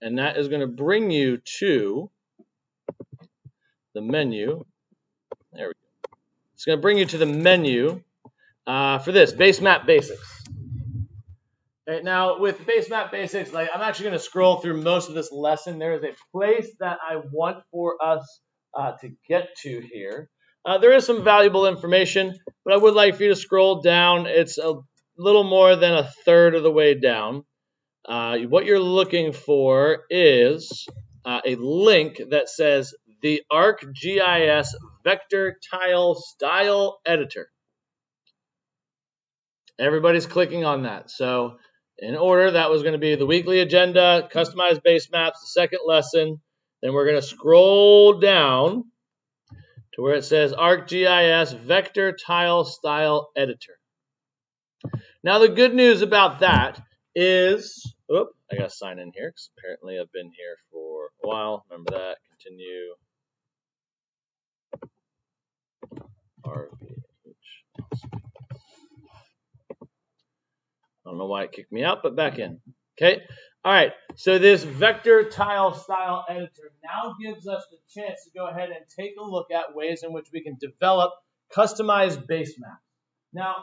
and that is going to bring you to the menu. There we go. It's going to bring you to the menu for this, Basemap Basics. Okay, now, with Basemap Basics, like I'm actually going to scroll through most of this lesson. There is a place that I want for us to get to here. There is some valuable information, but I would like for you to scroll down. It's a little more than a third of the way down. What you're looking for is a link that says the ArcGIS Vector Tile Style Editor. Everybody's clicking on that. So in order, that was going to be the weekly agenda, customized base maps, the second lesson. Then we're going to scroll down to where it says ArcGIS Vector Tile Style Editor. Now, the good news about that is, I got to sign in here because apparently I've been here for a while. Remember that. Continue. I don't know why it kicked me out, but back in. Okay. All right. So this vector tile style editor now gives us the chance to go ahead and take a look at ways in which we can develop customized base maps. Now,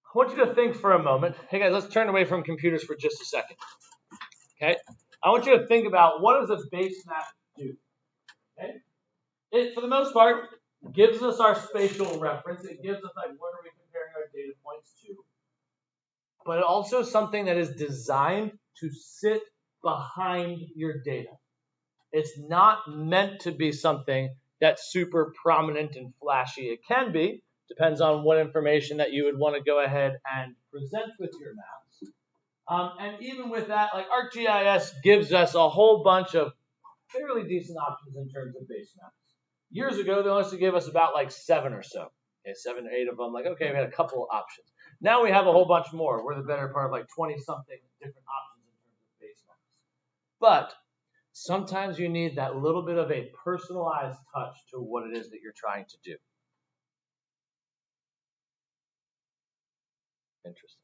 I want you to think for a moment. Hey guys, let's turn away from computers for just a second. Okay. I want you to think about, what does a base map do? Okay. It, for the most part, gives us our spatial reference. It gives us like what are we comparing our data points to. But also something that is designed to sit behind your data. It's not meant to be something that's super prominent and flashy. It can be, depends on what information that you would want to go ahead and present with your maps. And even with that, like ArcGIS gives us a whole bunch of fairly decent options in terms of base maps. Years ago, they only gave us about like 7 or so. Okay, 7 or 8 of them. Like, okay, we had a couple of options. Now we have a whole bunch more. We're the better part of like 20-something different options in terms of base maps. But sometimes you need that little bit of a personalized touch to what it is that you're trying to do. Interesting.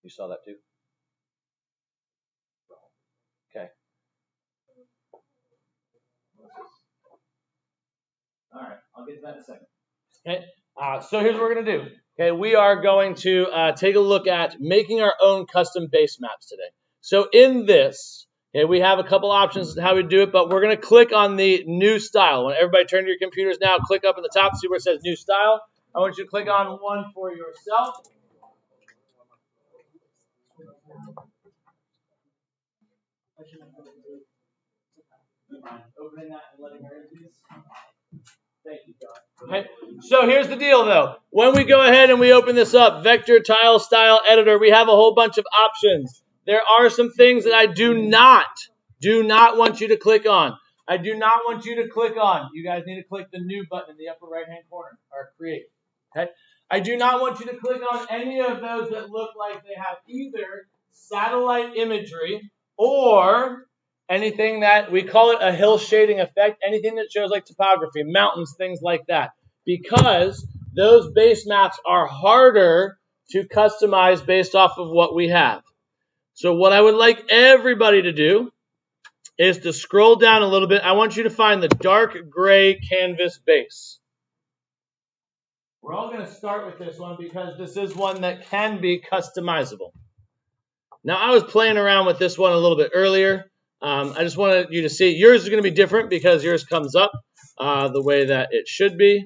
You saw that too? Okay. All right, I'll get to that in a second. Okay. So here's what we're going to do. Okay, we are going to take a look at making our own custom base maps today. So in this, okay, we have a couple options as to how we do it, but we're going to click on the new style. When everybody turn to your computers now, click up in the top, see where it says new style. I want you to click on one for yourself. Opening that and letting her in, please. Thank you, John. Okay, so here's the deal, though. When we go ahead and we open this up, Vector Tile Style Editor, we have a whole bunch of options. There are some things that I do not want you to click on. I do not want you to click on. You guys need to click the new button in the upper right-hand corner, or create. Okay. I do not want you to click on any of those that look like they have either satellite imagery or anything that we call it a hill shading effect, anything that shows like topography, mountains, things like that, because those base maps are harder to customize based off of what we have. So what I would like everybody to do is to scroll down a little bit. I want you to find the dark gray canvas base. We're all going to start with this one because this is one that can be customizable. Now, I was playing around with this one a little bit earlier. I just wanted you to see. Yours is going to be different because yours comes up the way that it should be.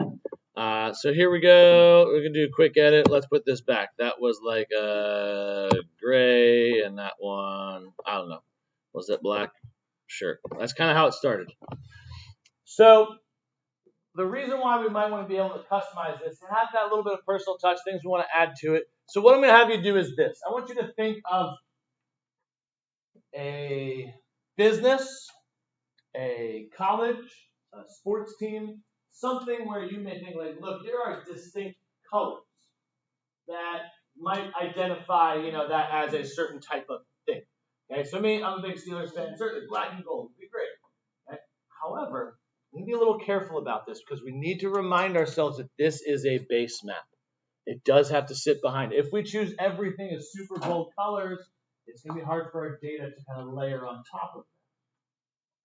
So here we go. We're going to do a quick edit. Let's put this back. That was like gray, and that one, I don't know. Was that black? Sure. That's kind of how it started. So the reason why we might want to be able to customize this and have that little bit of personal touch, things we want to add to it. So what I'm going to have you do is this. I want you to think of a business, a college, a sports team, something where you may think like, look, there are distinct colors that might identify, that as a certain type of thing. Okay, so me, I'm a big Steelers fan. Certainly, black and gold would be great. Okay? However, we need to be a little careful about this because we need to remind ourselves that this is a base map. It does have to sit behind. If we choose everything as super bold colors, it it's going to be hard for our data to kind of layer on top of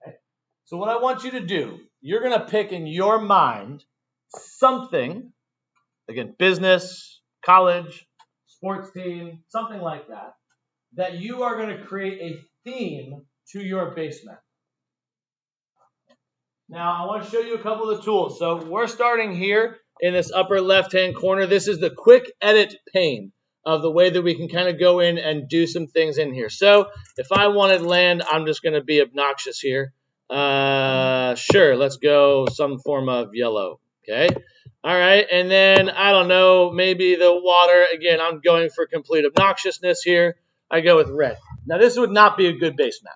that. Okay? So what I want you to do, you're going to pick in your mind something, again, business, college, sports team, something like that, that you are going to create a theme to your base map. Now, I want to show you a couple of the tools. So we're starting here in this upper left-hand corner. This is the quick edit pane of the way that we can kind of go in and do some things in here. So if I wanted land, I'm just going to be obnoxious here. Sure, let's go some form of yellow. Okay. All right. And then, I don't know, maybe the water. Again, I'm going for complete obnoxiousness here. I go with red. Now, this would not be a good base map.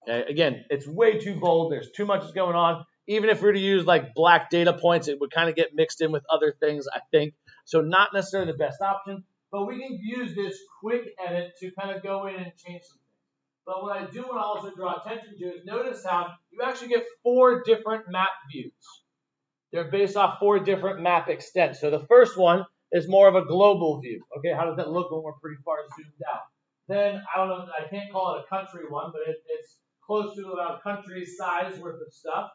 Okay. Again, it's way too bold. There's too much going on. Even if we were to use like black data points, it would kind of get mixed in with other things, I think. So not necessarily the best option, but we can use this quick edit to kind of go in and change some things. But what I do want to also draw attention to is notice how you actually get 4 different map views. They're based off 4 different map extents. So the first one is more of a global view. Okay, how does that look when we're pretty far zoomed out? Then, I don't know, I can't call it a country one, but it's close to about country size worth of stuff.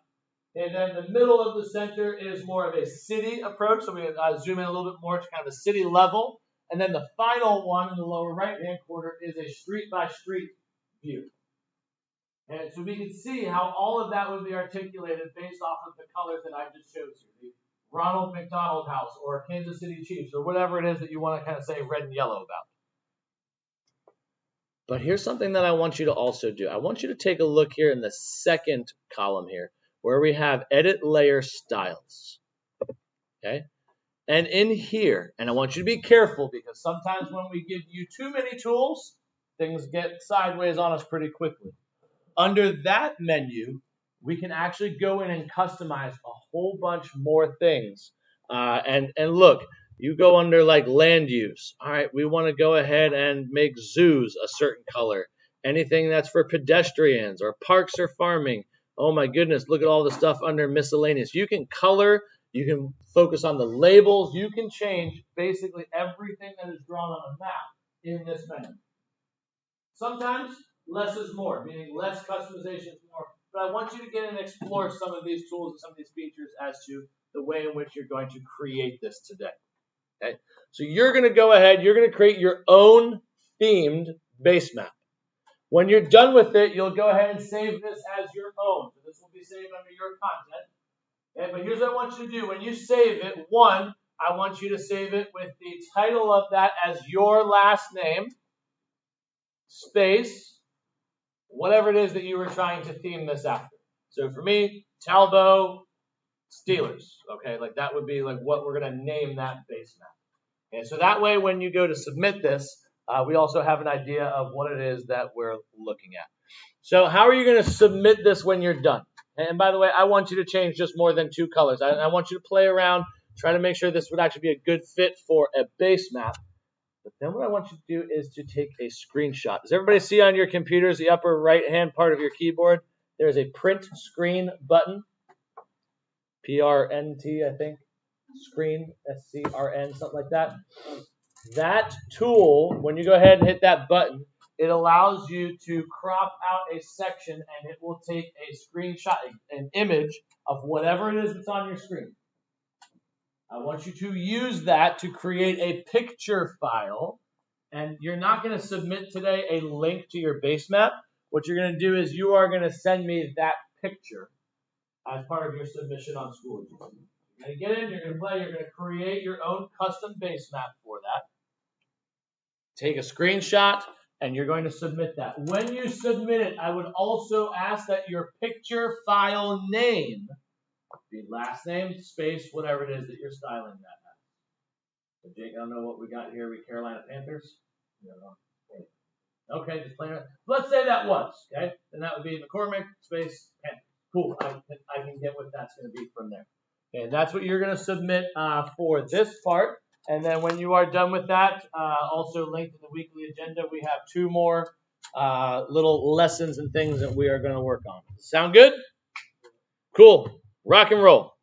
And then the middle of the center is more of a city approach. So we zoom in a little bit more to kind of a city level. And then the final one in the lower right-hand corner is a street-by-street view. And so we can see how all of that would be articulated based off of the colors that I just showed you. The Ronald McDonald House or Kansas City Chiefs or whatever it is that you want to kind of say red and yellow about. But here's something that I want you to also do. I want you to take a look here in the second column here where we have edit layer styles. Okay? And in here, and I want you to be careful because sometimes when we give you too many tools, things get sideways on us pretty quickly. Under that menu, we can actually go in and customize a whole bunch more things. And look, you go under like land use. All right, we want to go ahead and make zoos a certain color. Anything that's for pedestrians or parks or farming. Oh my goodness, look at all the stuff under miscellaneous. You can color, you can focus on the labels, you can change basically everything that is drawn on a map in this menu. Sometimes less is more, meaning less customization is more. But I want you to get and explore some of these tools and some of these features as to the way in which you're going to create this today. Okay? So you're going to go ahead, you're going to create your own themed base map. When you're done with it, you'll go ahead and save this as your own. So this will be saved under your content. Okay? But here's what I want you to do. When you save it, one, I want you to save it with the title of that as your last name, space, whatever it is that you were trying to theme this after. So for me, Talbot Steelers. Okay, like that would be like what we're going to name that base map. Okay, so that way when you go to submit this, we also have an idea of what it is that we're looking at. So how are you going to submit this when you're done? And by the way, I want you to change just more than 2 colors. I want you to play around, try to make sure this would actually be a good fit for a base map. But then what I want you to do is to take a screenshot. Does everybody see on your computers, the upper right-hand part of your keyboard, there's a print screen button. PRNT, I think. Screen, SCRN, something like that. That tool, when you go ahead and hit that button, it allows you to crop out a section and it will take a screenshot, an image of whatever it is that's on your screen. I want you to use that to create a picture file, and you're not going to submit today a link to your base map. What you're going to do is you are going to send me that picture as part of your submission on Schoology. You're going to get in, you're going to play, you're going to create your own custom base map for that. Take a screenshot, and you're going to submit that. When you submit it, I would also ask that your picture file name be last name, space, whatever it is that you're styling that as. So Jake, I don't know what we got here. We Carolina Panthers? Okay, just playing it. Let's say that was, okay? Then that would be McCormick, space, Panthers. Cool, I can get what that's going to be from there. Okay, and that's what you're going to submit for this part. And then when you are done with that, also linked in the weekly agenda, we have 2 more little lessons and things that we are going to work on. Sound good? Cool. Rock and roll.